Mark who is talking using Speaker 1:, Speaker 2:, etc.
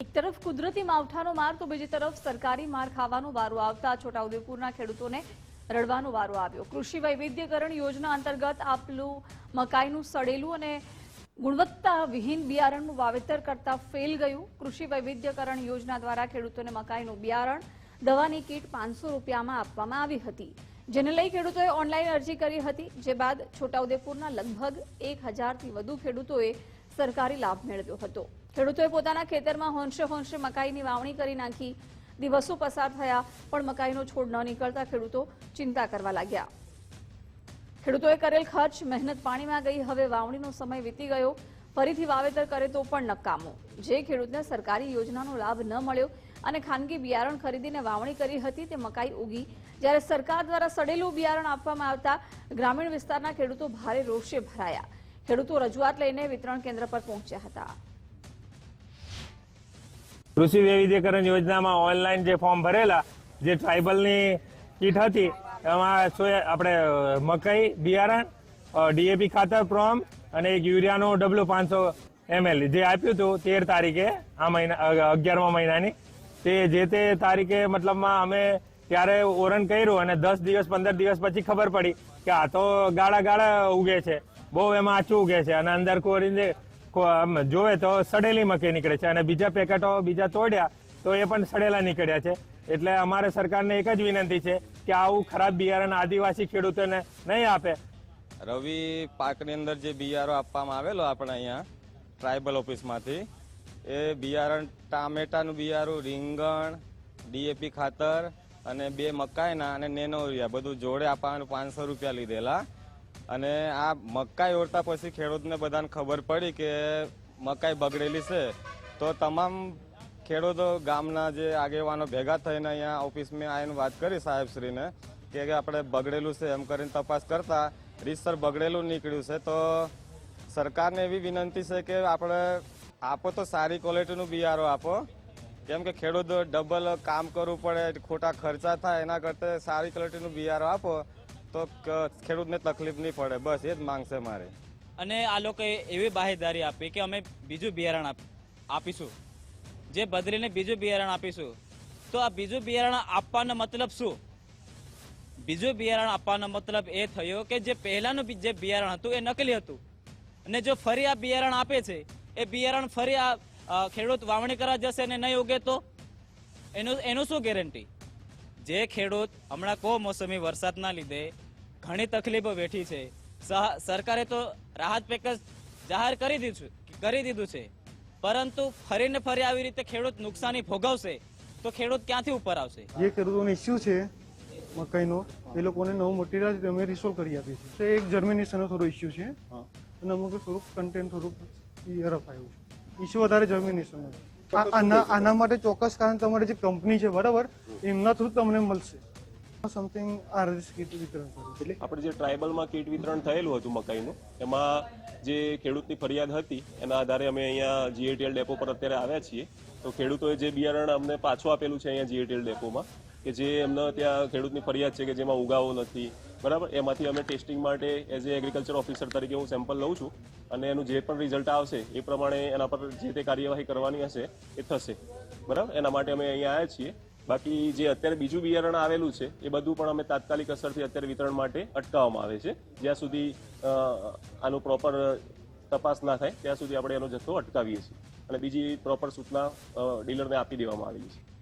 Speaker 1: એક તરફ કુદરતી માવઠાનો માર તો બીજી તરફ સરકારી માર ખાવાનો વારો આવતા છોટાઉદેપુરના ખેડૂતોને રડવાનો વારો આવ્યો। કૃષિ વૈવિધ્યકરણ યોજના અંતર્ગત આપેલું મકાઈનું સડેલું અને ગુણવત્તાવિહીન બિયારણનું વાવેતર કરતા ફેલ ગયું। કૃષિ વૈવિધ્યકરણ યોજના દ્વારા ખેડૂતોને મકાઈનું બિયારણ, દવાની કીટ 500 રૂપિયામાં આપવામાં આવી હતી, જેને લઈ ખેડૂતોએ ઓનલાઈન અરજી કરી હતી। જે બાદ છોટાઉદેપુરના લગભગ 1000થી વધુ ખેડૂતોએ સરકારી લાભ મેળવ્યો હતો। ખેડૂતોએ પોતાના ખેતરમાં હોંશે મકાઈની વાવણી કરી નાખી। દિવસો પસાર થયા પણ મકાઈનો છોડ ન નીકળતા ખેડૂતો ચિંતા કરવા લાગ્યા। ખેડૂતોએ કરેલ ખર્ચ, મહેનત પાણીમાં ગઈ। હવે વાવણીનો સમય વીતી ગયો, ફરીથી વાવેતર કરે તો પણ નકામો। જે ખેડૂતને સરકારી યોજનાનો લાભ ન મળ્યો અને ખાનગી બિયારણ ખરીદીને વાવણી કરી હતી તે મકાઈ ઉગી, જ્યારે સરકાર દ્વારા સડેલું બિયારણ આપવામાં આવતા ગ્રામીણ વિસ્તારના ખેડૂતો ભારે રોષે ભરાયા। ખેડૂતો રજૂઆત લઈને વિતરણ કેન્દ્ર પર પહોંચ્યા હતા।
Speaker 2: કૃષિ વૈવિધ્યકરણ યોજનામાં ઓનલાઈન જે ફોર્મ ભરેલા, જે ટ્રાઇબલની કીટ હતી, એમાં આપણે મકાઈ બિયારણ, ડીએપી ખાતર પ્રોમ અને એક યુરિયાનો ડબલું 500 ml જે આપ્યું હતું 13 તારીખે આ મહિના 11મા મહિનાની, તે તારીખે મતલબમાં અમે ત્યારે ઓરન કર્યું અને 10 દિવસ 15 દિવસ પછી ખબર પડી કે આ તો ગાળા ઉગે છે, બહુ એમાં આછું ઉગે છે અને અંદર કોરીને જોવે તો સડેલી મકાઈ નીકળે છે અને બીજા પેકેટો બીજા તોડ્યા તો એ પણ સડેલા નીકળ્યા છે। એટલે અમારે સરકારને એક જ વિનંતી છે કે આવું ખરાબ બિયારણ આદિવાસી ખેડૂતોને નહીં આપે।
Speaker 3: રવિ પાકની અંદર જે બિયારો આપવામાં આવેલો આપણે અહીંયા ટ્રાઇબલ ઓફિસમાંથી, એ બિયારણ ટામેટાનું બિયારું, રીંગણ, ડીએપી ખાતર અને 2 મકાઈના અને નેનો યુરિયા બધું જોડે આપવાનું 500 રૂપિયા લીધેલા। અને આ મકાઈ ઓરતા પછી ખેડૂતને બધાને ખબર પડી કે મકાઈ બગડેલી છે, તો તમામ ખેડૂતો ગામના જે આગેવાનો ભેગા થઈને અહીંયા ઓફિસમાં આવીને વાત કરી સાહેબશ્રીને કે આપણે બગડેલું છે એમ કરીને તપાસ કરતા રીતસર બગડેલું નીકળ્યું છે। તો સરકારને એવી વિનંતી છે કે આપણે આપો તો સારી ક્વોલિટીનું બિયારો આપો, કેમ કે ખેડૂત ડબલ કામ કરવું પડે, ખોટા ખર્ચા થાય, એના કરતાં સારી ક્વોલિટીનું બિયારો આપો તો ખેડૂતને તકલીફ નહીં પડે। બસ એ જ માંગ છે મારે।
Speaker 4: અને આ લોકોએ એવી બાહેધરી આપી કે અમે બીજું બિયારણ આપીશું, જે બદલીને બીજું બિયારણ આપીશું। તો આ બીજું બિયારણ આપવાનો મતલબ શું? બીજું બિયારણ આપવાનો મતલબ એ થયો કે જે પહેલાનું જે બિયારણ હતું એ નકલી હતું, અને જો ફરી આ બિયારણ આપે છે, એ બિયારણ ફરી આ ખેડૂત વાવણી કરવા જશે અને નહીં ઉગે તો એનું શું ગેરંટી? જે ખેડૂત હમણાં કમોસમી વરસાદના લીધે ઘણી તકલીફો વેઠી છે, સરકારે તો રાહત પેકેજ જાહેર કરી દીધું છે, પરંતુ ફરીને ફરી આવી રીતે ખેડૂત નુકસાની ભોગવશે તો ખેડૂત ક્યાંથી ઉપર આવશે?
Speaker 5: જે ખેડૂતોનો ઇસ્યુ છે મકાઈનો, એ લોકોને નવું મટીરિયલ અમે રિસોલ્વ કરી આપીએ છીએ। એક જર્મિનેશનનો થોડો ઇસ્યુ છે અને અમુક થોડુંક કન્ટેન્ટ થોડુંક રફ આવ્યું છે, ઇસ્યુ વધારે જર્મિનેશનનો છે। આના માટે ચોક્કસ કારણ તમારી જે કંપની છે બરાબર, એમના થ્રુ તમને મળશે સમથિંગ આરએસ કીટ વિતરણ કર્યું। એટલે
Speaker 6: આપણે જે ટ્રાઇબલમાં કીટ વિતરણ થયેલું હતું મકાઈનું, એમાં જે ખેડૂતની ફરિયાદ હતી એના આધારે અમે અહીંયા જીએટીએલ ડેપો પર અત્યારે આવ્યા છીએ। તો ખેડૂતોએ જે બિયારણ અમને પાછું આપેલું છે અહીંયા જીએટીએલ ડેપોમાં, કે જે એમને ત્યાં ખેડૂતની ફરિયાદ છે કે જેમાં ઉગાવો નથી બરાબર, એમાંથી અમે ટેસ્ટિંગ માટે એઝ એ એગ્રીકલ્ચર ઓફિસર તરીકે હું સેમ્પલ લઉં છું અને એનું જે પણ રિઝલ્ટ આવશે એ પ્રમાણે એના પર જે તે કાર્યવાહી કરવાની હશે એ થશે બરાબર। એના માટે અમે અહીંયા આવ્યા છીએ। બાકી જે અત્યારે બીજું બિયારણ આવેલું છે એ બધું પણ અમે તાત્કાલિક અસરથી અત્યારે વિતરણ માટે અટકાવવામાં આવે છે, જ્યાં સુધી આનું પ્રોપર તપાસ ના થાય ત્યાં સુધી આપણે એનો જથ્થો અટકાવીએ છીએ અને બીજી પ્રોપર સૂચના ડીલરને આપી દેવામાં આવેલી છે।